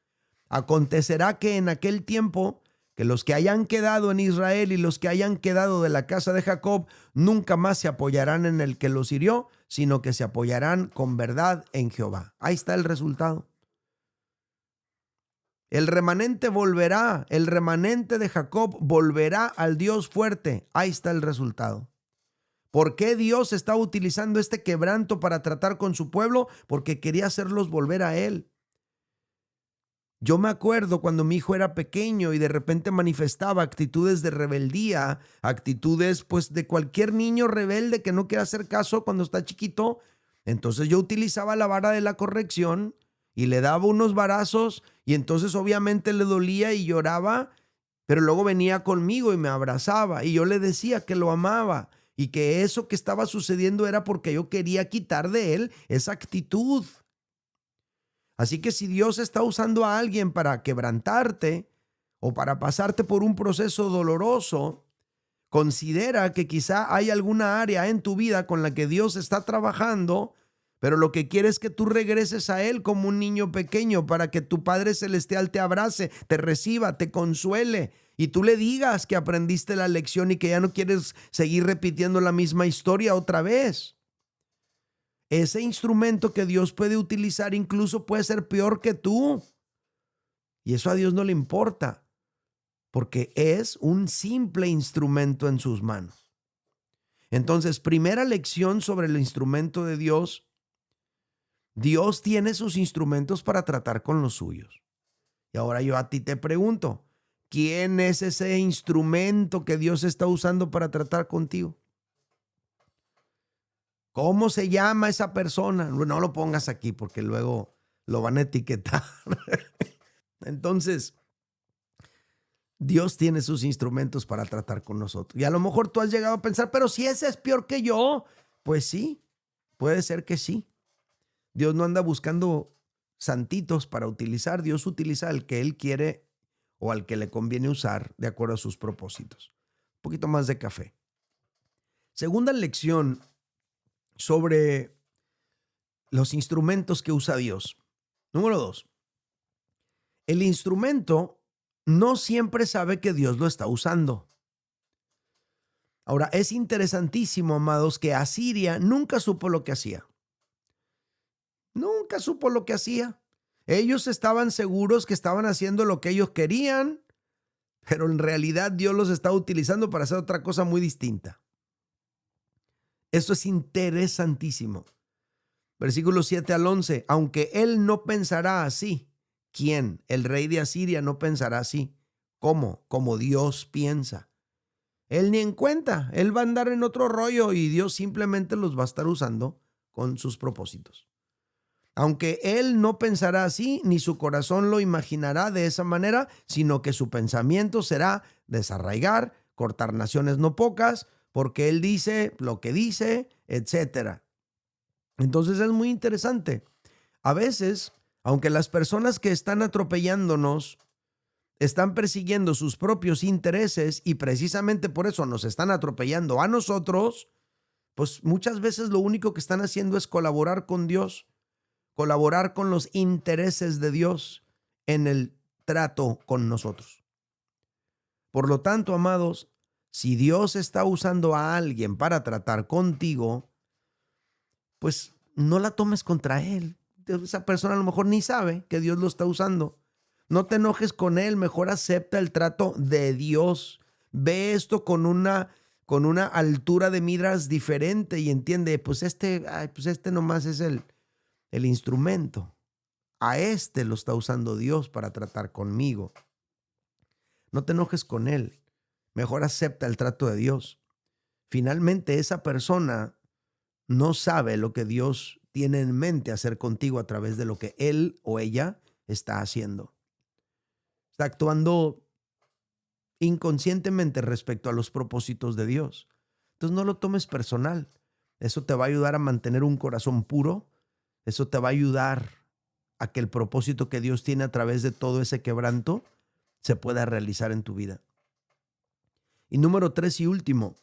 Acontecerá que en aquel tiempo que los que hayan quedado en Israel y los que hayan quedado de la casa de Jacob nunca más se apoyarán en el que los hirió, sino que se apoyarán con verdad en Jehová. Ahí está el resultado. El remanente volverá, el remanente de Jacob volverá al Dios fuerte. Ahí está el resultado. ¿Por qué Dios estaba utilizando este quebranto para tratar con su pueblo? Porque quería hacerlos volver a Él. Yo me acuerdo cuando mi hijo era pequeño y de repente manifestaba actitudes de rebeldía, actitudes pues de cualquier niño rebelde que no quiere hacer caso cuando está chiquito. Entonces yo utilizaba la vara de la corrección y le daba unos varazos y entonces obviamente le dolía y lloraba, pero luego venía conmigo y me abrazaba y yo le decía que lo amaba y que eso que estaba sucediendo era porque yo quería quitar de él esa actitud. Así que si Dios está usando a alguien para quebrantarte o para pasarte por un proceso doloroso, considera que quizá hay alguna área en tu vida con la que Dios está trabajando, pero lo que quiere es que tú regreses a Él como un niño pequeño para que tu Padre Celestial te abrace, te reciba, te consuele y tú le digas que aprendiste la lección y que ya no quieres seguir repitiendo la misma historia otra vez. Ese instrumento que Dios puede utilizar incluso puede ser peor que tú. Y eso a Dios no le importa, porque es un simple instrumento en sus manos. Entonces, primera lección sobre el instrumento de Dios. Dios tiene sus instrumentos para tratar con los suyos. Y ahora yo a ti te pregunto, ¿quién es ese instrumento que Dios está usando para tratar contigo? ¿Cómo se llama esa persona? No lo pongas aquí porque luego lo van a etiquetar. Entonces, Dios tiene sus instrumentos para tratar con nosotros. Y a lo mejor tú has llegado a pensar, pero si ese es peor que yo, pues sí, puede ser que sí. Dios no anda buscando santitos para utilizar. Dios utiliza al que Él quiere o al que le conviene usar de acuerdo a sus propósitos. Un poquito más de café. Segunda lección sobre los instrumentos que usa Dios. Número 2. El instrumento no siempre sabe que Dios lo está usando. Ahora, es interesantísimo, amados, que Asiria nunca supo lo que hacía. Nunca supo lo que hacía. Ellos estaban seguros que estaban haciendo lo que ellos querían, pero en realidad Dios los estaba utilizando para hacer otra cosa muy distinta. Esto es interesantísimo. Versículos 7 al 11. Aunque él no pensará así. ¿Quién? El rey de Asiria no pensará así. ¿Cómo? Como Dios piensa. Él ni en cuenta. Él va a andar en otro rollo y Dios simplemente los va a estar usando con sus propósitos. Aunque él no pensará así, ni su corazón lo imaginará de esa manera, sino que su pensamiento será desarraigar, cortar naciones no pocas, porque él dice lo que dice, etcétera. Entonces es muy interesante. A veces, aunque las personas que están atropellándonos están persiguiendo sus propios intereses y precisamente por eso nos están atropellando a nosotros, pues muchas veces lo único que están haciendo es colaborar con Dios, colaborar con los intereses de Dios en el trato con nosotros. Por lo tanto, amados, si Dios está usando a alguien para tratar contigo, pues no la tomes contra él. Esa persona a lo mejor ni sabe que Dios lo está usando. No te enojes con él, mejor acepta el trato de Dios. Ve esto con una altura de miras diferente y entiende, pues este nomás es el instrumento. A este lo está usando Dios para tratar conmigo. No te enojes con él. Mejor acepta el trato de Dios. Finalmente, esa persona no sabe lo que Dios tiene en mente hacer contigo a través de lo que él o ella está haciendo. Está actuando inconscientemente respecto a los propósitos de Dios. Entonces no lo tomes personal. Eso te va a ayudar a mantener un corazón puro. Eso te va a ayudar a que el propósito que Dios tiene a través de todo ese quebranto se pueda realizar en tu vida. Y número 3 y último,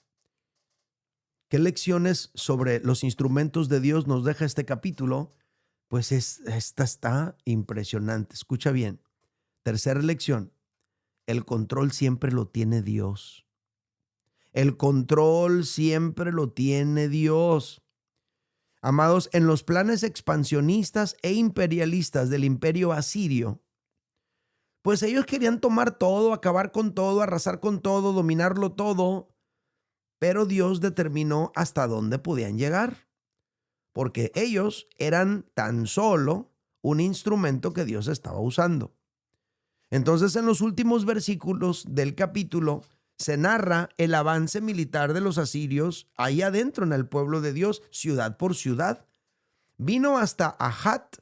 ¿qué lecciones sobre los instrumentos de Dios nos deja este capítulo? Pues esta está impresionante. Escucha bien. Tercera lección, el control siempre lo tiene Dios. El control siempre lo tiene Dios. Amados, en los planes expansionistas e imperialistas del imperio asirio, pues ellos querían tomar todo, acabar con todo, arrasar con todo, dominarlo todo. pero Dios determinó hasta dónde podían llegar, porque ellos eran tan solo un instrumento que Dios estaba usando. Entonces, en los últimos versículos del capítulo se narra el avance militar de los asirios ahí adentro en el pueblo de Dios, ciudad por ciudad. Vino hasta Ahat,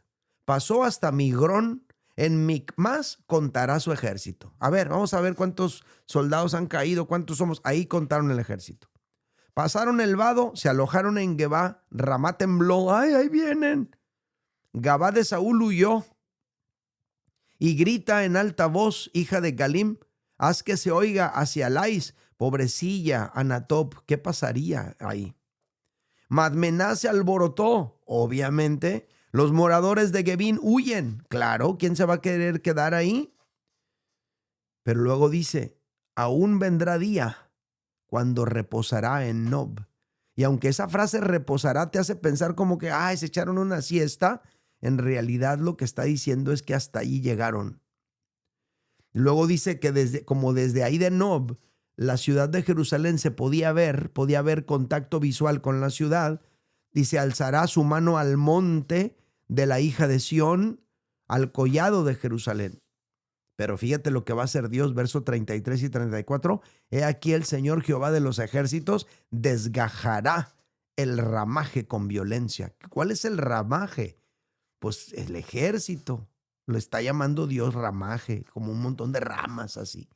pasó hasta Migrón, en Micmas contará su ejército. A ver, vamos a ver cuántos soldados han caído, cuántos somos. Ahí contaron el ejército. Pasaron el vado, se alojaron en Gebá, Ramá tembló. ¡Ay, ahí vienen! Gabá de Saúl huyó y grita en alta voz, hija de Galim, haz que se oiga hacia Lais, pobrecilla Anatop. ¿Qué pasaría ahí? Madmená se alborotó, obviamente. Los moradores de Gebín huyen. Claro, ¿quién se va a querer quedar ahí? Pero luego dice, aún vendrá día cuando reposará en Nob. Y aunque esa frase reposará te hace pensar como que, se echaron una siesta, en realidad lo que está diciendo es que hasta ahí llegaron. Luego dice que desde ahí de Nob, la ciudad de Jerusalén se podía ver contacto visual con la ciudad. Dice, alzará su mano al monte de la hija de Sión, al collado de Jerusalén. Pero fíjate lo que va a hacer Dios, verso 33 y 34. He aquí el Señor Jehová de los ejércitos desgajará el ramaje con violencia. ¿Cuál es el ramaje? Pues el ejército. Lo está llamando Dios ramaje, como un montón de ramas así.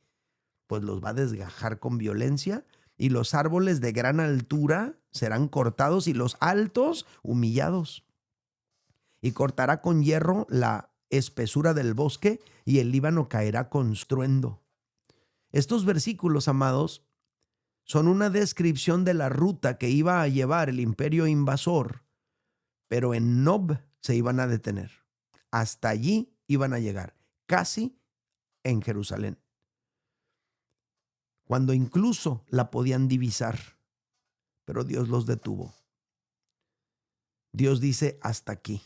Pues los va a desgajar con violencia, y los árboles de gran altura serán cortados y los altos humillados. Y cortará con hierro la espesura del bosque, y el Líbano caerá con estruendo. Estos versículos, amados, son una descripción de la ruta que iba a llevar el imperio invasor, pero en Nob se iban a detener. Hasta allí iban a llegar, casi en Jerusalén, cuando incluso la podían divisar, pero Dios los detuvo. Dios dice, hasta aquí.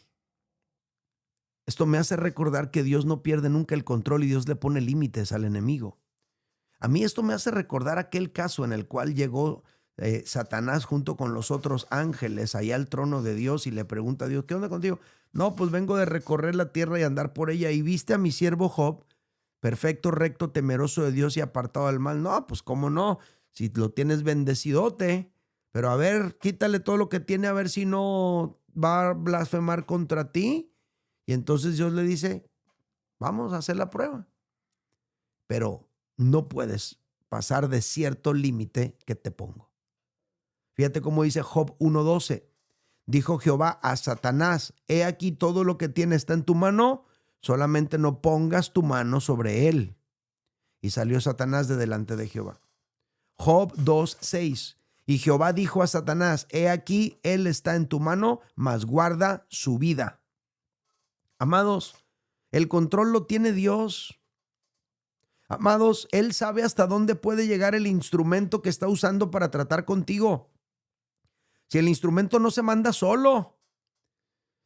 Esto me hace recordar que Dios no pierde nunca el control y Dios le pone límites al enemigo. A mí esto me hace recordar aquel caso en el cual llegó Satanás junto con los otros ángeles allá al trono de Dios y le pregunta a Dios, ¿qué onda contigo? No, pues vengo de recorrer la tierra y andar por ella, y viste a mi siervo Job, perfecto, recto, temeroso de Dios y apartado del mal. No, pues cómo no, si lo tienes bendecidote, pero a ver, quítale todo lo que tiene, a ver si no va a blasfemar contra ti. Y entonces Dios le dice, vamos a hacer la prueba, pero no puedes pasar de cierto límite que te pongo. Fíjate cómo dice Job 1:12. Dijo Jehová a Satanás, he aquí todo lo que tiene está en tu mano, solamente no pongas tu mano sobre él. Y salió Satanás de delante de Jehová. Job 2:6. Y Jehová dijo a Satanás, he aquí él está en tu mano, mas guarda su vida. Amados, el control lo tiene Dios. Amados, Él sabe hasta dónde puede llegar el instrumento que está usando para tratar contigo. Si el instrumento no se manda solo,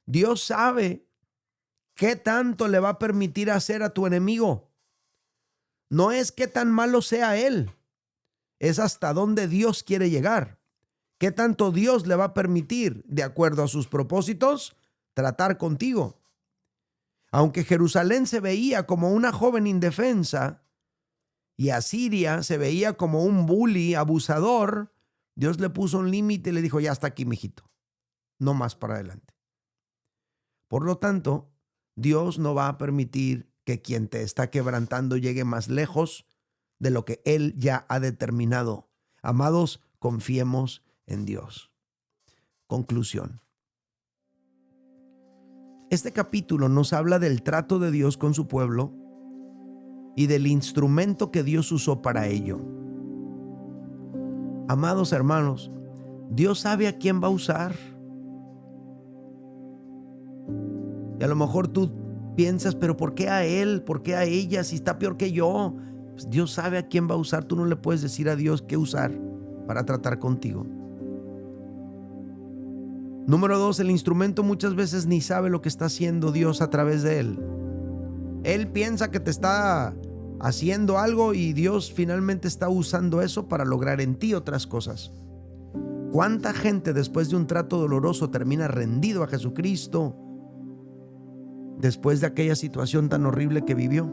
Dios sabe qué tanto le va a permitir hacer a tu enemigo. No es qué tan malo sea él, es hasta dónde Dios quiere llegar. Qué tanto Dios le va a permitir, de acuerdo a sus propósitos, tratar contigo. Aunque Jerusalén se veía como una joven indefensa y Asiria se veía como un bully abusador, Dios le puso un límite y le dijo, ya está aquí, mijito, no más para adelante. Por lo tanto, Dios no va a permitir que quien te está quebrantando llegue más lejos de lo que Él ya ha determinado. Amados, confiemos en Dios. Conclusión. Este capítulo nos habla del trato de Dios con su pueblo y del instrumento que Dios usó para ello. Amados hermanos, Dios sabe a quién va a usar. Y a lo mejor tú piensas, pero ¿por qué a él? ¿Por qué a ella? Si está peor que yo. Pues Dios sabe a quién va a usar. Tú no le puedes decir a Dios qué usar para tratar contigo. Número 2, el instrumento muchas veces ni sabe lo que está haciendo Dios a través de él. Él piensa que te está haciendo algo y Dios finalmente está usando eso para lograr en ti otras cosas. ¿Cuánta gente después de un trato doloroso termina rendido a Jesucristo después de aquella situación tan horrible que vivió?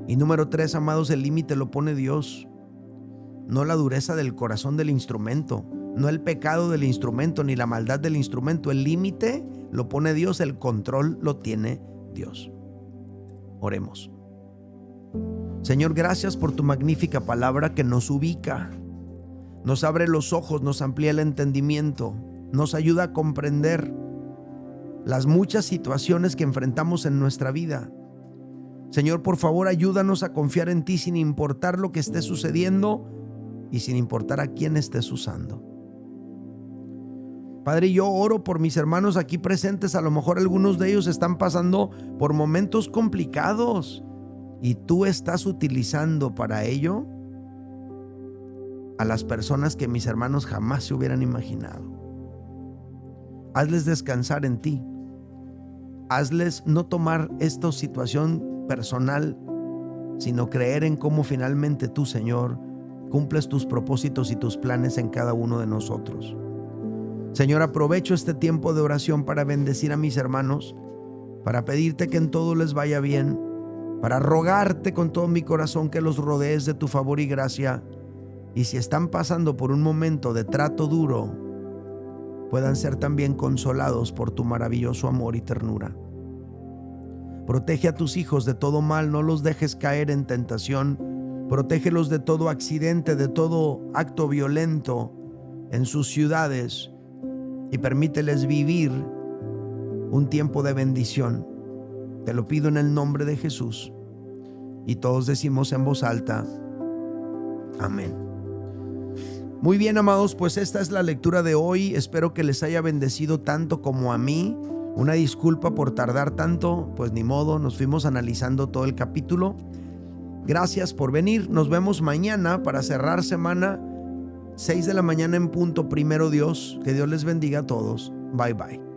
Y número 3, amados, el límite lo pone Dios, no la dureza del corazón del instrumento, no el pecado del instrumento ni la maldad del instrumento. El límite lo pone Dios, el control lo tiene Dios. Oremos. Señor, gracias por tu magnífica palabra que nos ubica, nos abre los ojos, nos amplía el entendimiento, nos ayuda a comprender las muchas situaciones que enfrentamos en nuestra vida. Señor, por favor, ayúdanos a confiar en ti sin importar lo que esté sucediendo y sin importar a quién estés usando. Padre, yo oro por mis hermanos aquí presentes. A lo mejor algunos de ellos están pasando por momentos complicados y tú estás utilizando para ello a las personas que mis hermanos jamás se hubieran imaginado. Hazles descansar en ti. Hazles no tomar esta situación personal, sino creer en cómo finalmente tú, Señor, cumples tus propósitos y tus planes en cada uno de nosotros. Señor, aprovecho este tiempo de oración para bendecir a mis hermanos, para pedirte que en todo les vaya bien, para rogarte con todo mi corazón que los rodees de tu favor y gracia, y si están pasando por un momento de trato duro, puedan ser también consolados por tu maravilloso amor y ternura. Protege a tus hijos de todo mal, no los dejes caer en tentación, protégelos de todo accidente, de todo acto violento en sus ciudades, y permíteles vivir un tiempo de bendición. Te lo pido en el nombre de Jesús. Y todos decimos en voz alta, amén. Muy bien, amados, pues esta es la lectura de hoy. Espero que les haya bendecido tanto como a mí. Una disculpa por tardar tanto, pues ni modo, nos fuimos analizando todo el capítulo. Gracias por venir. Nos vemos mañana para cerrar semana, 6 de la mañana en punto, primero Dios. Que Dios les bendiga a todos. Bye bye.